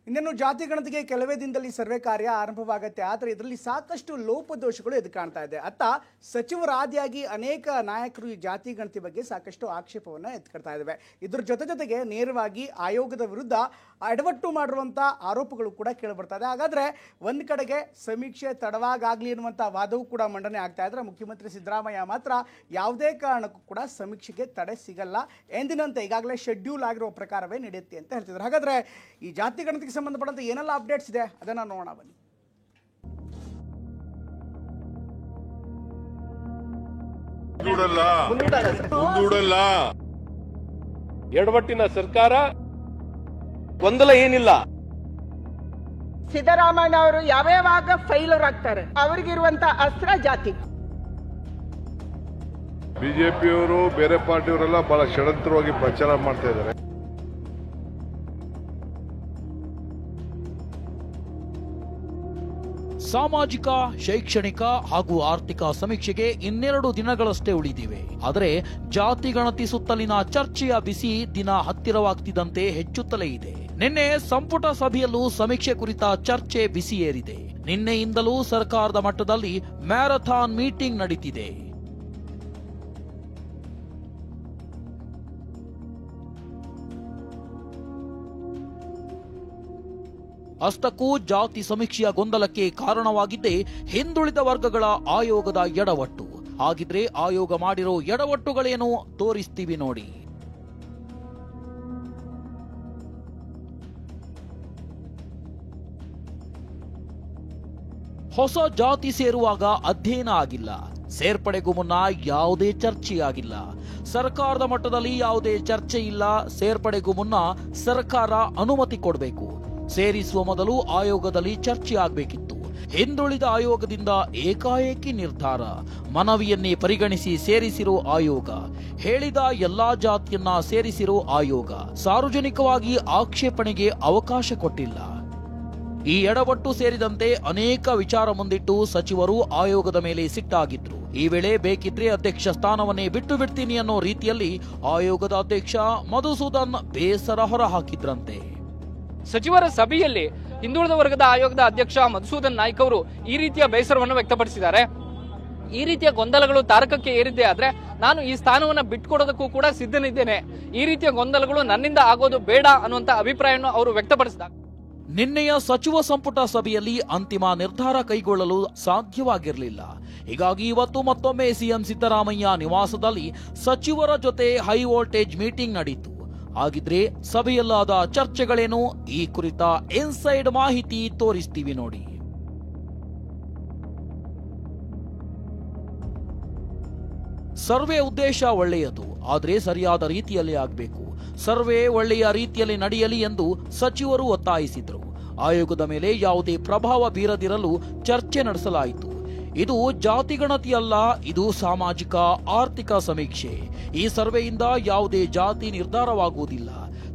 ಇನ್ನೇನು ಜಾತಿ ಗಣತಿಗೆ ಕೆಲವೇ ದಿನದಲ್ಲಿ ಸರ್ವೆ ಕಾರ್ಯ ಆರಂಭವಾಗುತ್ತೆ. ಆದರೆ ಇದರಲ್ಲಿ ಸಾಕಷ್ಟು ಲೋಪದೋಷಗಳು ಎದ್ದು ಕಾಣ್ತಾ ಇದೆ. ಅತ್ತ ಸಚಿವರಾದಿಯಾಗಿ ಅನೇಕ ನಾಯಕರು ಈ ಜಾತಿ ಗಣತಿ ಬಗ್ಗೆ ಸಾಕಷ್ಟು ಆಕ್ಷೇಪವನ್ನು ಎತ್ಕೊಳ್ತಾ ಇದ್ದಾವೆ. ಇದ್ರ ಜೊತೆಗೆ ನೇರವಾಗಿ ಆಯೋಗದ ವಿರುದ್ಧ ಎಡವಟ್ಟು ಮಾಡಿರುವಂಥ ಆರೋಪಗಳು ಕೂಡ ಕೇಳಿಬರ್ತಾ ಇದೆ. ಹಾಗಾದರೆ ಒಂದು ಕಡೆಗೆ ಸಮೀಕ್ಷೆ ತಡವಾಗಲಿ ಅನ್ನುವಂಥ ವಾದವೂ ಕೂಡ ಮಂಡನೆ ಆಗ್ತಾ ಇದ್ರೆ, ಮುಖ್ಯಮಂತ್ರಿ ಸಿದ್ದರಾಮಯ್ಯ ಮಾತ್ರ ಯಾವುದೇ ಕಾರಣಕ್ಕೂ ಕೂಡ ಸಮೀಕ್ಷೆಗೆ ತಡೆ ಸಿಗಲ್ಲ, ಎಂದಿನಂತೆ ಈಗಾಗಲೇ ಶೆಡ್ಯೂಲ್ ಆಗಿರೋ ಪ್ರಕಾರವೇ ನಡೆಯುತ್ತೆ ಅಂತ ಹೇಳ್ತಿದ್ರು. ಹಾಗಾದರೆ ಈ ಜಾತಿ ಗಣತಿಗೆ ಸಂಬಂಧಪಟ್ಟಂತೆ ಏನೆಲ್ಲ ಅಪ್ಡೇಟ್ಸ್ ಇದೆ ಅದನ್ನ ನೋಡೋಣ ಬನ್ನಿ. ಎಡವಟ್ಟಿನ ಸರ್ಕಾರ, ಗೊಂದಲ ಏನಿಲ್ಲ. ಸಿದ್ದರಾಮಯ್ಯ ಅವರು ಯಾವ್ಯಾವಾಗ ಫೈಲರ್ ಆಗ್ತಾರೆ, ಅವ್ರಿಗಿರುವಂತ ಅಸ್ತ್ರ ಜಾತಿ. ಬಿಜೆಪಿಯವರು ಬೇರೆ ಪಾರ್ಟಿಯವರೆಲ್ಲ ಬಹಳ ಷಡ್ಯಂತ್ರವಾಗಿ ಪ್ರಚಾರ ಮಾಡ್ತಾ ಇದ್ದಾರೆ. ಸಾಮಾಜಿಕ, ಶೈಕ್ಷಣಿಕ ಹಾಗೂ ಆರ್ಥಿಕ ಸಮೀಕ್ಷೆಗೆ 2 ದಿನಗಳಷ್ಟೇ ಉಳಿದಿವೆ. ಆದರೆ ಜಾತಿ ಗಣತಿ ಸುತ್ತಲಿನ ಚರ್ಚೆಯ ಬಿಸಿ ದಿನ ಹತ್ತಿರವಾಗ್ತಿದ್ದಂತೆ ಹೆಚ್ಚುತ್ತಲೇ ಇದೆ. ನಿನ್ನೆ ಸಂಪುಟ ಸಭೆಯಲ್ಲೂ ಸಮೀಕ್ಷೆ ಕುರಿತ ಚರ್ಚೆ ಬಿಸಿಯೇರಿದೆ. ನಿನ್ನೆಯಿಂದಲೂ ಸರ್ಕಾರದ ಮಟ್ಟದಲ್ಲಿ ಮ್ಯಾರಥಾನ್ ಮೀಟಿಂಗ್ ನಡೀತಿದೆ. ಅಷ್ಟಕ್ಕೂ ಜಾತಿ ಸಮೀಕ್ಷೆಯ ಗೊಂದಲಕ್ಕೆ ಕಾರಣವಾಗಿದ್ದೇ ಹಿಂದುಳಿದ ವರ್ಗಗಳ ಆಯೋಗದ ಎಡವಟ್ಟು. ಹಾಗಿದ್ರೆ ಆಯೋಗ ಮಾಡಿರೋ ಎಡವಟ್ಟುಗಳೇನು ತೋರಿಸ್ತೀವಿ ನೋಡಿ. ಹೊಸ ಜಾತಿ ಸೇರುವಾಗ ಅಧ್ಯಯನ ಆಗಿಲ್ಲ, ಸೇರ್ಪಡೆಗೂ ಮುನ್ನ ಯಾವುದೇ ಚರ್ಚೆಯಾಗಿಲ್ಲ, ಸರ್ಕಾರದ ಮಟ್ಟದಲ್ಲಿ ಯಾವುದೇ ಚರ್ಚೆ ಇಲ್ಲ. ಸೇರ್ಪಡೆಗೂ ಮುನ್ನ ಸರ್ಕಾರ ಅನುಮತಿ ಕೊಡಬೇಕು, ಸೇರಿಸುವ ಮೊದಲು ಆಯೋಗದಲ್ಲಿ ಚರ್ಚೆ ಆಗಬೇಕಿತ್ತು. ಹಿಂದುಳಿದ ಆಯೋಗದಿಂದ ಏಕಾಏಕಿ ನಿರ್ಧಾರ, ಮನವಿಯನ್ನೇ ಪರಿಗಣಿಸಿ ಸೇರಿಸಿರೋ ಆಯೋಗ, ಹೇಳಿದ ಎಲ್ಲಾ ಜಾತಿಯನ್ನ ಸೇರಿಸಿರೋ ಆಯೋಗ, ಸಾರ್ವಜನಿಕವಾಗಿ ಆಕ್ಷೇಪಣೆಗೆ ಅವಕಾಶ ಕೊಟ್ಟಿಲ್ಲ. ಈ ಎಡವಟ್ಟು ಸೇರಿದಂತೆ ಅನೇಕ ವಿಚಾರ ಮುಂದಿಟ್ಟು ಸಚಿವರು ಆಯೋಗದ ಮೇಲೆ ಸಿಟ್ಟಾಗಿದ್ರು. ಈ ವೇಳೆ ಬೇಕಿದ್ರೆ ಅಧ್ಯಕ್ಷ ಸ್ಥಾನವನ್ನೇ ಬಿಟ್ಟು ಬಿಡ್ತೀನಿ ಅನ್ನೋ ರೀತಿಯಲ್ಲಿ ಆಯೋಗದ ಅಧ್ಯಕ್ಷ ಮಧುಸೂದನ್ ಬೇಸರ ಹೊರಹಾಕಿದ್ರಂತೆ. ಸಚಿವರ ಸಭೆಯಲ್ಲಿ ಹಿಂದುಳಿದ ವರ್ಗದ ಆಯೋಗದ ಅಧ್ಯಕ್ಷ ಮಧುಸೂದನ್ ನಾಯ್ಕ್ ಅವರು ಈ ರೀತಿಯ ಬೇಸರವನ್ನು ವ್ಯಕ್ತಪಡಿಸಿದ್ದಾರೆ. ಈ ರೀತಿಯ ಗೊಂದಲಗಳು ತಾರಕಕ್ಕೆ ಏರಿದ್ದೇ ಆದ್ರೆ ನಾನು ಈ ಸ್ಥಾನವನ್ನು ಬಿಟ್ಕೊಡೋದಕ್ಕೂ ಕೂಡ ಸಿದ್ಧನಿದ್ದೇನೆ. ಈ ರೀತಿಯ ಗೊಂದಲಗಳು ನನ್ನಿಂದ ಆಗೋದು ಬೇಡ ಅನ್ನುವಂತ ಅಭಿಪ್ರಾಯವನ್ನು ಅವರು ವ್ಯಕ್ತಪಡಿಸಿದ್ದಾರೆ. ನಿನ್ನೆಯ ಸಚಿವ ಸಂಪುಟ ಸಭೆಯಲ್ಲಿ ಅಂತಿಮ ನಿರ್ಧಾರ ಕೈಗೊಳ್ಳಲು ಸಾಧ್ಯವಾಗಿರಲಿಲ್ಲ. ಹೀಗಾಗಿ ಇವತ್ತು ಮತ್ತೊಮ್ಮೆ ಸಿಎಂ ಸಿದ್ದರಾಮಯ್ಯ ನಿವಾಸದಲ್ಲಿ ಸಚಿವರ ಜೊತೆ ಹೈ ವೋಲ್ಟೇಜ್ ಮೀಟಿಂಗ್ ನಡೆಯಿತು. ಹಾಗಿದ್ರೆ ಸಭೆಯಲ್ಲಾದ ಚರ್ಚೆಗಳೇನು, ಈ ಕುರಿತ ಇನ್ಸೈಡ್ ಮಾಹಿತಿ ತೋರಿಸ್ತೀವಿ ನೋಡಿ. ಸರ್ವೆ ಉದ್ದೇಶ ಒಳ್ಳೆಯದು, ಆದರೆ ಸರಿಯಾದ ರೀತಿಯಲ್ಲಿ ಆಗಬೇಕು. ಸರ್ವೆ ಒಳ್ಳೆಯ ರೀತಿಯಲ್ಲಿ ನಡೆಯಲಿ ಎಂದು ಸಚಿವರು ಒತ್ತಾಯಿಸಿದರು. ಆಯೋಗದ ಮೇಲೆ ಯಾವುದೇ ಪ್ರಭಾವ ಬೀರದಿರಲು ಚರ್ಚೆ ನಡೆಸಲಾಯಿತು. ಇದು ಜಾತಿ ಗಣತಿಯಲ್ಲ, ಇದು ಸಾಮಾಜಿಕ ಆರ್ಥಿಕ ಸಮೀಕ್ಷೆ. ಈ ಸರ್ವೆಯಿಂದ ಯಾವುದೇ ಜಾತಿ ನಿರ್ಧಾರವಾಗುವುದಿಲ್ಲ.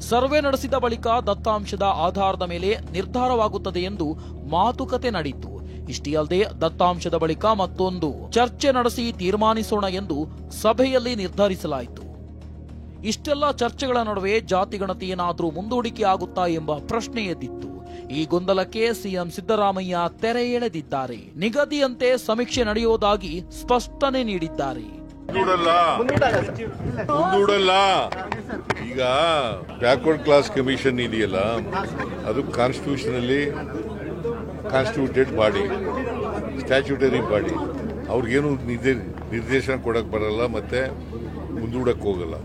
ಸರ್ವೆ ನಡೆಸಿದ ಬಳಿಕ ದತ್ತಾಂಶದ ಆಧಾರದ ಮೇಲೆ ನಿರ್ಧಾರವಾಗುತ್ತದೆ ಎಂದು ಮಾತುಕತೆ ನಡೆಯಿತು. ಇಷ್ಟೇ ಅಲ್ಲದೆ ದತ್ತಾಂಶದ ಬಳಿಕ ಮತ್ತೊಂದು ಚರ್ಚೆ ನಡೆಸಿ ತೀರ್ಮಾನಿಸೋಣ ಎಂದು ಸಭೆಯಲ್ಲಿ ನಿರ್ಧರಿಸಲಾಯಿತು. ಇಷ್ಟೆಲ್ಲ ಚರ್ಚೆಗಳ ನಡುವೆ ಜಾತಿ ಗಣತಿ ಏನಾದರೂ ಮುಂದೂಡಿಕೆ ಆಗುತ್ತಾ ಎಂಬ ಪ್ರಶ್ನೆ ಎದ್ದಿತ್ತು. ಈ ಗೊಂದಲಕ್ಕೆ ಸಿಎಂ ಸಿದ್ದರಾಮಯ್ಯ ತೆರೆ ಎಳೆದಿದ್ದಾರೆ. ನಿಗದಿಯಂತೆ ಸಮೀಕ್ಷೆ ನಡೆಯುವುದಾಗಿ ಸ್ಪಷ್ಟನೆ ನೀಡಿದ್ದಾರೆ. ಮುಂದೂಡಲ್ಲ. ಈಗ ಬ್ಯಾಕ್ವರ್ಡ್ ಕ್ಲಾಸ್ ಕಮಿಷನ್ ಇದೆಯಲ್ಲ, ಅದು ಕಾನ್ಸ್ಟಿಟ್ಯೂಷನಲ್ಲಿ ಕಾನ್ಸ್ಟಿಟ್ಯೂಟೆಡ್ ಬಾಡಿ, ಸ್ಟ್ಯಾಚ್ಯೂಟರಿ ಬಾಡಿ. ಅವ್ರಿಗೇನು ನಿರ್ದೇಶನ ಕೊಡಕ್ ಬರಲ್ಲ, ಮತ್ತೆ ಮುಂದೂಡಕ್ ಹೋಗಲ್ಲ.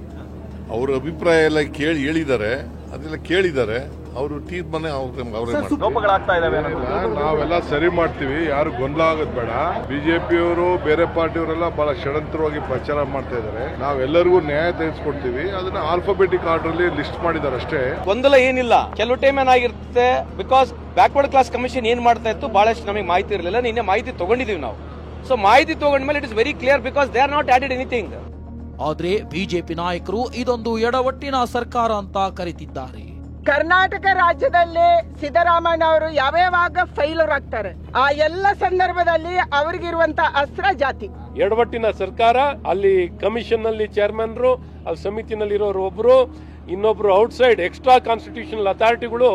ಅವ್ರ ಅಭಿಪ್ರಾಯ ಎಲ್ಲ ಹೇಳಿದ್ದಾರೆ, ಅದೆಲ್ಲ ಕೇಳಿದ್ದಾರೆ. ಅವರು ತೀರ್ಮಾನ ನಾವೆಲ್ಲ ಸರಿ ಮಾಡ್ತೀವಿ, ಯಾರು ಗೊಂದಲ ಆಗೋದು ಬೇಡ. ಬಿಜೆಪಿಯವರು ಬೇರೆ ಪಾರ್ಟಿಯವರೆಲ್ಲ ಬಹಳ ಷಡ್ಯಂತ್ರವಾಗಿ ಪ್ರಚಾರ ಮಾಡ್ತಾ ಇದ್ದಾರೆ. ನಾವೆಲ್ಲರಿಗೂ ನ್ಯಾಯ ತೆಗೆಸ್ಕೊಡ್ತೀವಿ. ಅದನ್ನ ಆಲ್ಫಾಬೆಟಿಕ್ ಆರ್ಡರ್ ಅಲ್ಲಿ ಲಿಸ್ಟ್ ಮಾಡಿದ್ದಾರೆ ಅಷ್ಟೇ. ಗೊಂದಲ ಏನಿಲ್ಲ. ಕೆಲವು ಟೈಮ್ ಏನಾಗಿರುತ್ತೆ, ಬಿಕಾಸ್ ಬ್ಯಾಕ್ವರ್ಡ್ ಕ್ಲಾಸ್ ಕಮಿಷನ್ ಏನ್ ಮಾಡ್ತಾ ಇತ್ತು ಬಹಳಷ್ಟು ನಮಗೆ ಮಾಹಿತಿ ಇರಲಿಲ್ಲ. ನಿನ್ನೆ ಮಾಹಿತಿ ತಗೊಂಡಿದೀವಿ ನಾವು. ಸೊ ಮಾಹಿತಿ ತಗೊಂಡ್ಮೇಲೆ it is very clear, because they are not added anything. ಆದ್ರೆ ಬಿಜೆಪಿ ನಾಯಕರು ಇದೊಂದು ಎಡವಟ್ಟಿನ ಸರ್ಕಾರ ಅಂತ ಕರೆದಿದ್ದಾರೆ. ಕರ್ನಾಟಕ ರಾಜ್ಯದಲ್ಲಿ ಸಿದ್ದರಾಮಯ್ಯ ಅವರು ಯಾವ್ಯಾವಾಗ ಫೈಲರ್ ಆಗ್ತಾರೆ, ಆ ಎಲ್ಲ ಸಂದರ್ಭದಲ್ಲಿ ಅವ್ರಿಗಿರುವಂತ ಅಸ್ತ್ರ ಜಾತಿ. ಎಡವಟ್ಟಿನ ಸರ್ಕಾರ, ಅಲ್ಲಿ ಕಮಿಷನ್ ನಲ್ಲಿ ಚೇರ್ಮನ್ರು, ಅಲ್ಲಿ ಸಮಿತಿನಲ್ಲಿ ಇರೋರು ಒಬ್ರು, ಇನ್ನೊಬ್ರು ಔಟ್ಸೈಡ್ ಎಕ್ಸ್ಟ್ರಾ ಕಾನ್ಸ್ಟಿಟ್ಯೂಷನಲ್ ಅಥಾರಿಟಿಗಳು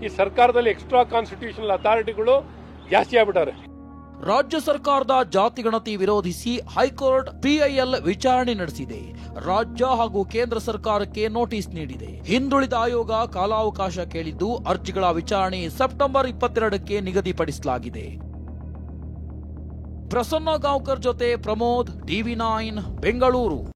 ಈ ಸರ್ಕಾರದಲ್ಲಿ ಎಕ್ಸ್ಟ್ರಾ ಕಾನ್ಸ್ಟಿಟ್ಯೂಷನಲ್ ಅಥಾರಿಟಿಗಳು ಜಾಸ್ತಿ ಆಗ್ಬಿಟ್ಟವ್ರೆ. ರಾಜ್ಯ ಸರ್ಕಾರದ ಜಾತಿ ಗಣತಿ ವಿರೋಧಿಸಿ ಹೈಕೋರ್ಟ್ PIL ವಿಚಾರಣೆ ನಡೆಸಿದೆ. ರಾಜ್ಯ ಹಾಗೂ ಕೇಂದ್ರ ಸರ್ಕಾರಕ್ಕೆ ನೋಟಿಸ್ ನೀಡಿದೆ. ಹಿಂದುಳಿದ ಆಯೋಗ ಕಾಲಾವಕಾಶ ಕೇಳಿದ್ದು ಅರ್ಜಿಗಳ ವಿಚಾರಣೆ ಸೆಪ್ಟೆಂಬರ್ 22ಕ್ಕೆ ನಿಗದಿಪಡಿಸಲಾಗಿದೆ. ಪ್ರಸನ್ನ ಗಾಂವ್ಕರ್ ಜೊತೆ ಪ್ರಮೋದ್, TV9 ಬೆಂಗಳೂರು.